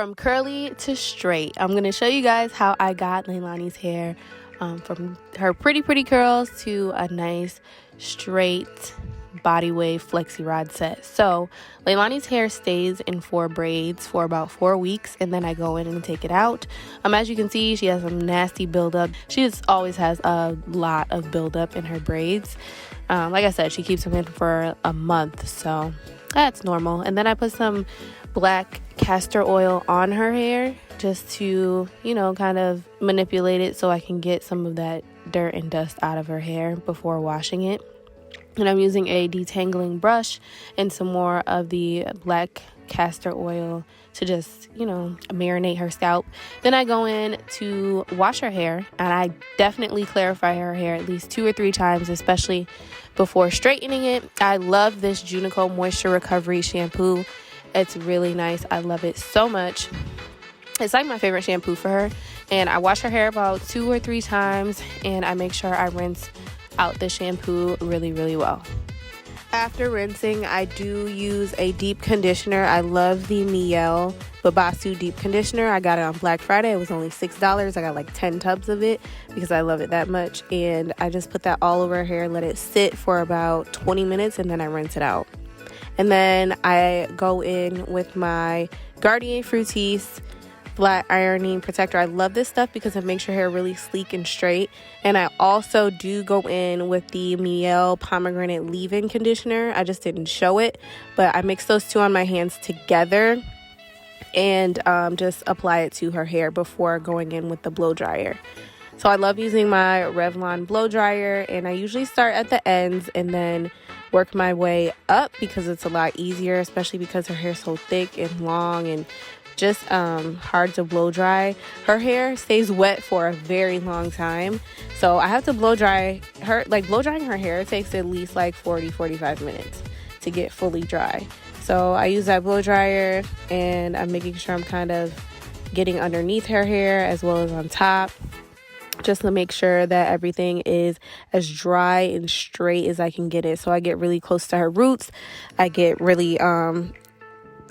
From curly to straight, I'm going to show you guys how I got Leilani's hair from her pretty curls to a nice straight body wave flexi rod set. So Leilani's hair stays in 4 braids for about 4 weeks, and then I go in and take it out. As you can see, she has some nasty buildup. She just always has a lot of buildup in her braids. Like I said, she keeps them in for a month, so that's normal. And then I put some black castor oil on her hair just to, kind of manipulate it so I can get some of that dirt and dust out of her hair before washing it. And I'm using a detangling brush and some more of the black castor oil to just, marinate her scalp. Then I go in to wash her hair, and I definitely clarify her hair at least 2 or 3 times, especially before straightening it. I love this Junico Moisture Recovery shampoo. It's really nice. I love it so much. It's like my favorite shampoo for her. And I wash her hair about 2 or 3 times, and I make sure I rinse out the shampoo really well. After rinsing, I do use a deep conditioner. I love the Mielle Babasu deep conditioner. I got it on Black Friday. It was only $6. I got like 10 tubs of it because I love it that much. And I just put that all over her hair, let it sit for about 20 minutes, and then I rinse it out. And then I go in with my Garnier Fructis flat ironing protector. I love this stuff because it makes your hair really sleek and straight. And I also do go in with the Mielle pomegranate leave-in conditioner. I just didn't show it, but I mix those two on my hands together and just apply it to her hair before going in with the blow dryer. So I love using my Revlon blow dryer, and I usually start at the ends and then work my way up because it's a lot easier, especially because her hair's so thick and long and just hard to blow dry. Her hair stays wet for a very long time, so I have to blow dry her. Blow drying her hair takes at least 40-45 minutes to get fully dry. So I use that blow dryer, and I'm making sure I'm kind of getting underneath her hair as well as on top, just to make sure that everything is as dry and straight as I can get it. So I get really close to her roots. I get really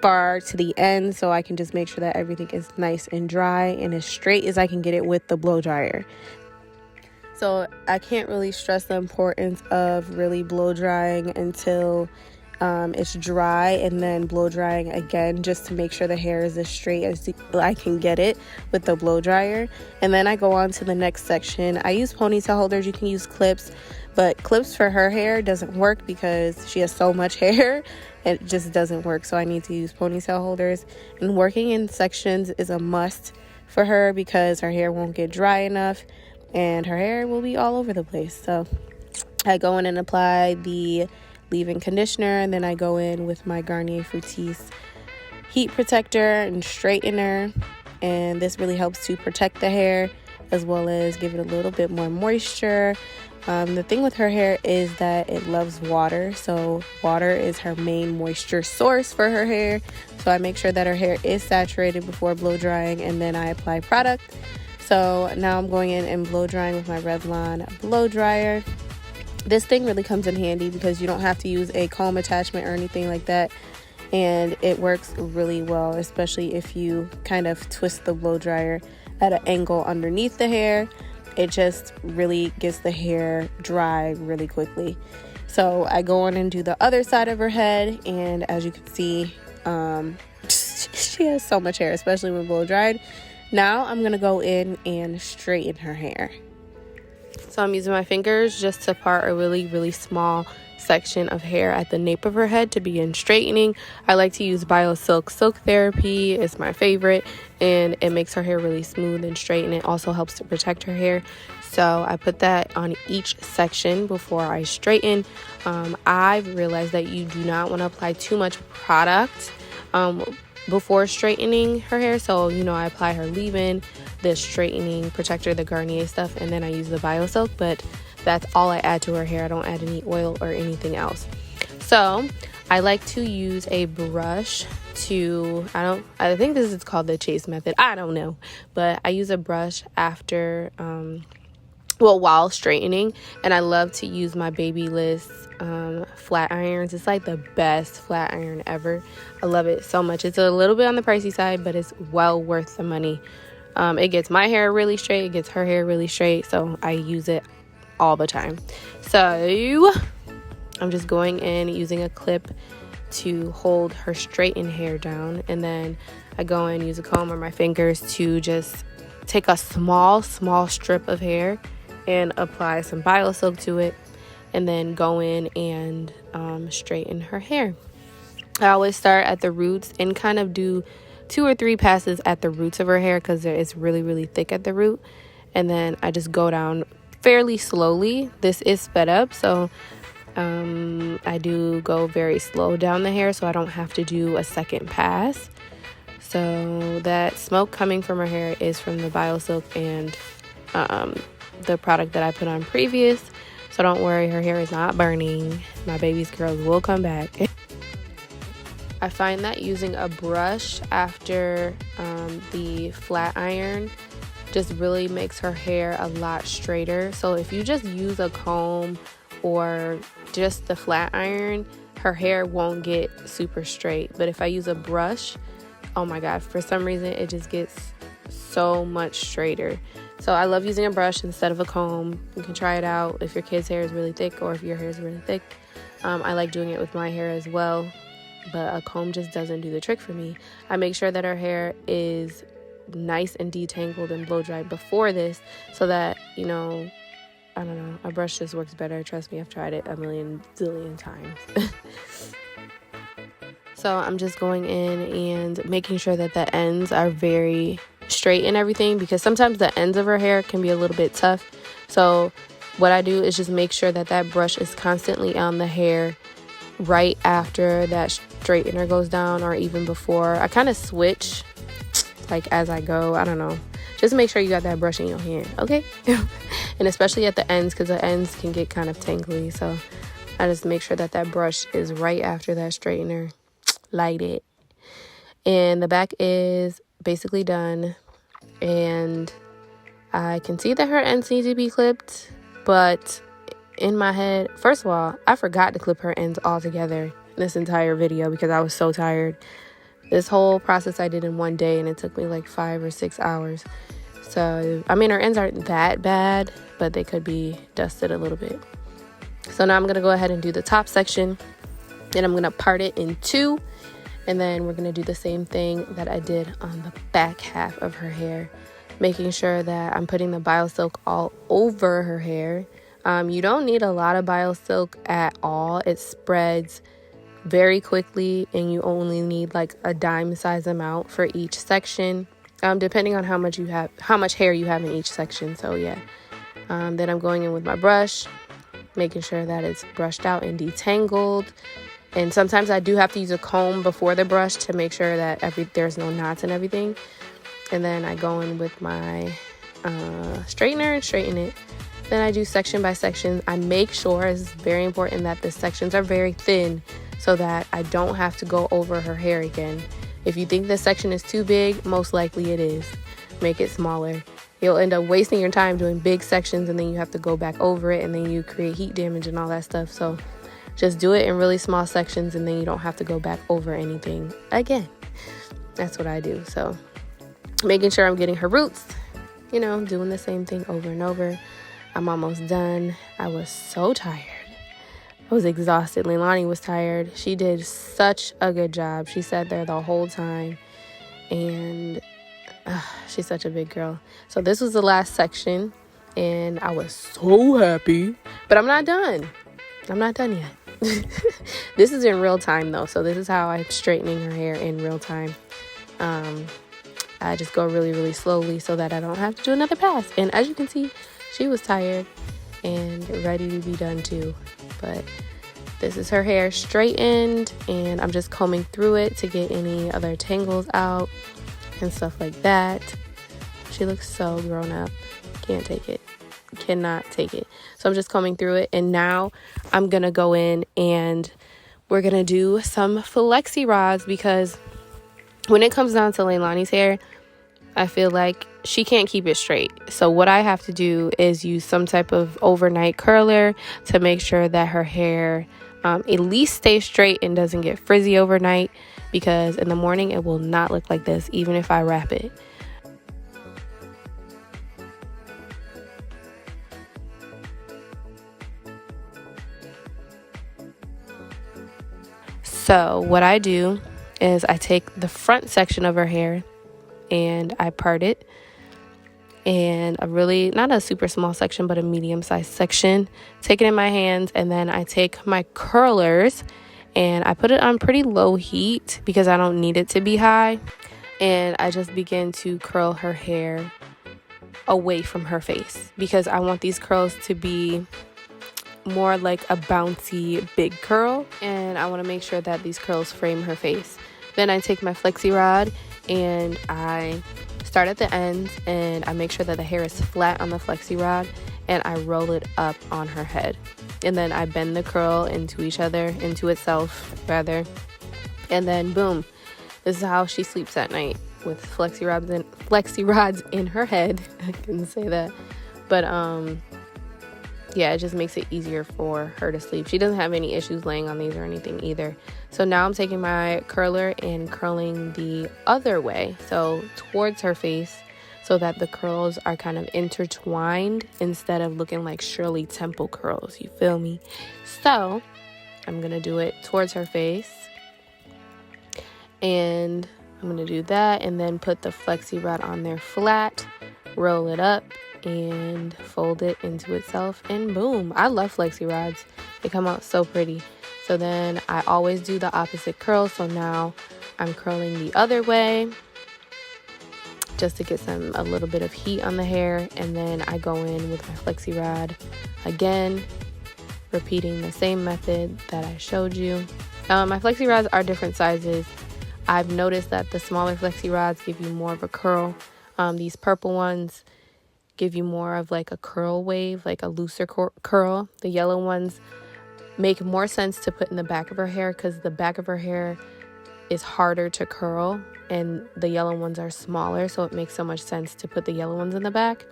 far to the end, so I can just make sure that everything is nice and dry and as straight as I can get it with the blow dryer. So I can't really stress the importance of really blow drying until it's dry, and then blow drying again just to make sure the hair is as straight as I can get it with the blow dryer. And then I go on to the next section. I use ponytail holders. You can use clips, but clips for her hair doesn't work because she has so much hair. It just doesn't work, so I need to use ponytail holders. And working in sections is a must for her because her hair won't get dry enough and her hair will be all over the place. So I go in and apply the leave-in conditioner, and then I go in with my Garnier Fructis heat protector and straightener, and this really helps to protect the hair as well as give it a little bit more moisture. The thing with her hair is that it loves water, so water is her main moisture source for her hair. So I make sure that her hair is saturated before blow drying, and then I apply product. So now I'm going in and blow drying with my Revlon blow dryer. This thing really comes in handy because you don't have to use a comb attachment or anything like that, and it works really well, especially if you kind of twist the blow dryer at an angle underneath the hair. It just really gets the hair dry really quickly. So I go on and do the other side of her head, and as you can see, she has so much hair, especially when blow dried. Now I'm gonna go in and straighten her hair. So I'm using my fingers just to part a really small section of hair at the nape of her head to begin straightening. I like to use BioSilk Silk Therapy. It's my favorite, and it makes her hair really smooth and straight, and it also helps to protect her hair. So I put that on each section before I straighten. I've realized that you do not want to apply too much product before straightening her hair. So, I apply her leave-in, the straightening protector, the Garnier stuff, and then I use the BioSilk, but that's all I add to her hair. I don't add any oil or anything else. So I like to use a brush to, I think this is called the chase method. I don't know, but I use a brush after well, while straightening. And I love to use my Babyliss flat irons. It's like the best flat iron ever. I love it so much. It's a little bit on the pricey side, but it's well worth the money. It gets my hair really straight, it gets her hair really straight, so I use it all the time. So I'm just going in using a clip to hold her straightened hair down, and then I go in, use a comb or my fingers to just take a small strip of hair and apply some BioSilk to it, and then go in and straighten her hair. I always start at the roots and kind of do 2 or 3 passes at the roots of her hair because it's really thick at the root, and then I just go down fairly slowly. This is sped up, so I do go very slow down the hair so I don't have to do a second pass. So that smoke coming from her hair is from the BioSilk and the product that I put on previous. So don't worry, her hair is not burning. My baby's curls will come back. I find that using a brush after the flat iron just really makes her hair a lot straighter. So if you just use a comb or just the flat iron, her hair won't get super straight. But if I use a brush, oh my god, for some reason it just gets so much straighter. So I love using a brush instead of a comb. You can try it out if your kid's hair is really thick or if your hair is really thick. I like doing it with my hair as well, but a comb just doesn't do the trick for me. I make sure that her hair is nice and detangled and blow dried before this, so that, you know, I don't know, a brush just works better. Trust me, I've tried it a million zillion times. So I'm just going in and making sure that the ends are very straight and everything, because sometimes the ends of her hair can be a little bit tough. So what I do is just make sure that that brush is constantly on the hair right after that straightener goes down, or even before. I kind of switch like as I go. I don't know, just make sure you got that brush in your hand, okay? And especially at the ends, because the ends can get kind of tangly. So I just make sure that that brush is right after that straightener. Light it. And the back is basically done, and I can see that her ends need to be clipped, but in my head, first of all, I forgot to clip her ends all together this entire video because I was so tired. This whole process I did in one day, and it took me like 5 or 6 hours. So I mean, her ends aren't that bad, but they could be dusted a little bit. So now I'm gonna go ahead and do the top section, and I'm gonna part it in 2. And then we're going to do the same thing that I did on the back half of her hair, making sure that I'm putting the BioSilk all over her hair. You don't need a lot of BioSilk at all. It spreads very quickly, and you only need like a dime size amount for each section, depending on how much hair you have in each section. So yeah. Then I'm going in with my brush, making sure that it's brushed out and detangled. And sometimes I do have to use a comb before the brush to make sure that there's no knots and everything. And then I go in with my straightener and straighten it. Then I do section by section. I make sure, it's very important, that the sections are very thin so that I don't have to go over her hair again. If you think this section is too big, most likely it is. Make it smaller. You'll end up wasting your time doing big sections, and then you have to go back over it, and then you create heat damage and all that stuff. So just do it in really small sections, and then you don't have to go back over anything again. That's what I do. So making sure I'm getting her roots, you know, doing the same thing over and over. I'm almost done. I was so tired. I was exhausted. Leilani was tired. She did such a good job. She sat there the whole time, and she's such a big girl. So this was the last section, and I was so happy. But I'm not done. I'm not done yet. This is in real time though, so this is how I'm straightening her hair in real time. I just go really slowly so that I don't have to do another pass. And as you can see, she was tired and ready to be done too. But this is her hair straightened, and I'm just combing through it to get any other tangles out and stuff like that. She looks so grown up. Can't take it. Cannot take it. So I'm just combing through it, and now I'm gonna go in and we're gonna do some flexi rods, because when it comes down to Leilani's hair, I feel like she can't keep it straight. So what I have to do is use some type of overnight curler to make sure that her hair at least stays straight and doesn't get frizzy overnight, because in the morning it will not look like this even if I wrap it. So what I do is I take the front section of her hair and I part it, and a really, not a super small section, but a medium-sized section. Take it in my hands, and then I take my curlers and I put it on pretty low heat because I don't need it to be high. And I just begin to curl her hair away from her face because I want these curls to be more like a bouncy big curl, and I want to make sure that these curls frame her face. Then I take my flexi rod and I start at the ends and I make sure that the hair is flat on the flexi rod, and I roll it up on her head, and then I bend the curl into itself, and then boom, this is how she sleeps at night, with flexi rods in her head. I couldn't say that, but yeah, it just makes it easier for her to sleep. She doesn't have any issues laying on these or anything either. So now I'm taking my curler and curling the other way, so towards her face, so that the curls are kind of intertwined instead of looking like Shirley Temple curls, you feel me? So I'm gonna do it towards her face, and I'm gonna do that, and then put the flexi rod on there flat, roll it up, and fold it into itself, and boom. I love flexi rods. They come out so pretty. So then I always do the opposite curl. So now I'm curling the other way just to get a little bit of heat on the hair, and then I go in with my flexi rod again, repeating the same method that I showed you. My flexi rods are different sizes. I've noticed that the smaller flexi rods give you more of a curl. These purple ones give you more of like a curl wave, like a looser curl. The yellow ones make more sense to put in the back of her hair because the back of her hair is harder to curl, and the yellow ones are smaller, so it makes so much sense to put the yellow ones in the back.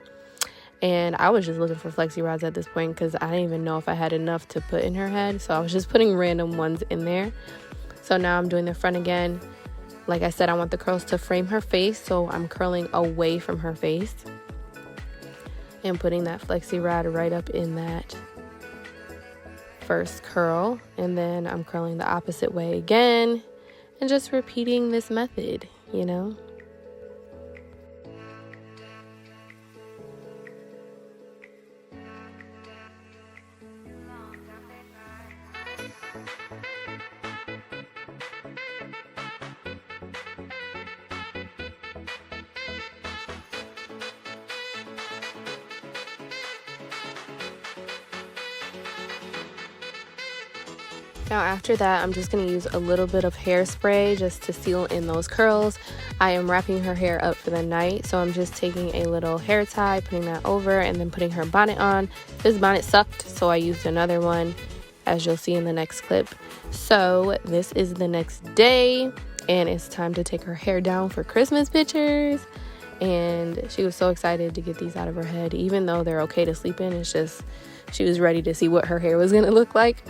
And I was just looking for flexi rods at this point because I didn't even know if I had enough to put in her head, so I was just putting random ones in there. So now I'm doing the front again. Like I said, I want the curls to frame her face, so I'm curling away from her face and putting that flexi rod right up in that first curl, and then I'm curling the opposite way again and just repeating this method, you know. Now after that, I'm just going to use a little bit of hairspray just to seal in those curls. I am wrapping her hair up for the night, so I'm just taking a little hair tie, putting that over, and then putting her bonnet on. This bonnet sucked, so I used another one, as you'll see in the next clip. So this is the next day, and it's time to take her hair down for Christmas pictures. And she was so excited to get these out of her head, even though they're okay to sleep in. It's just she was ready to see what her hair was going to look like.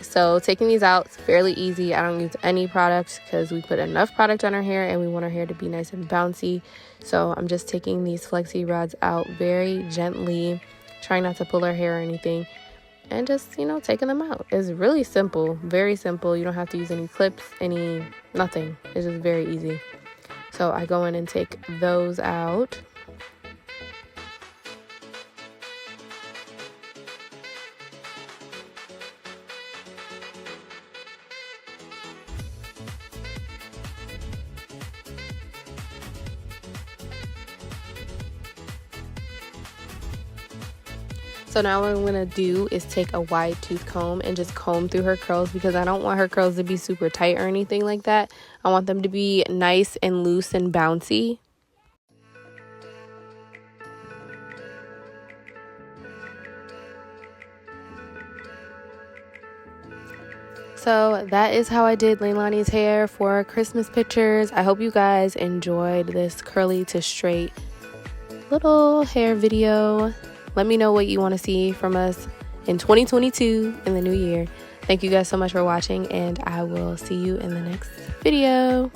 So taking these out is fairly easy. I don't use any product because we put enough product on her hair and we want her hair to be nice and bouncy. So I'm just taking these flexi rods out very gently, trying not to pull her hair or anything, and just, you know, taking them out. It's really simple, very simple. You don't have to use any clips, nothing. It's just very easy. So I go in and take those out. So now what I'm going to do is take a wide tooth comb and just comb through her curls, because I don't want her curls to be super tight or anything like that. I want them to be nice and loose and bouncy. So that is how I did Leilani's hair for Christmas pictures. I hope you guys enjoyed this curly to straight little hair video. Let me know what you want to see from us in 2022 in the new year. Thank you guys so much for watching, and I will see you in the next video.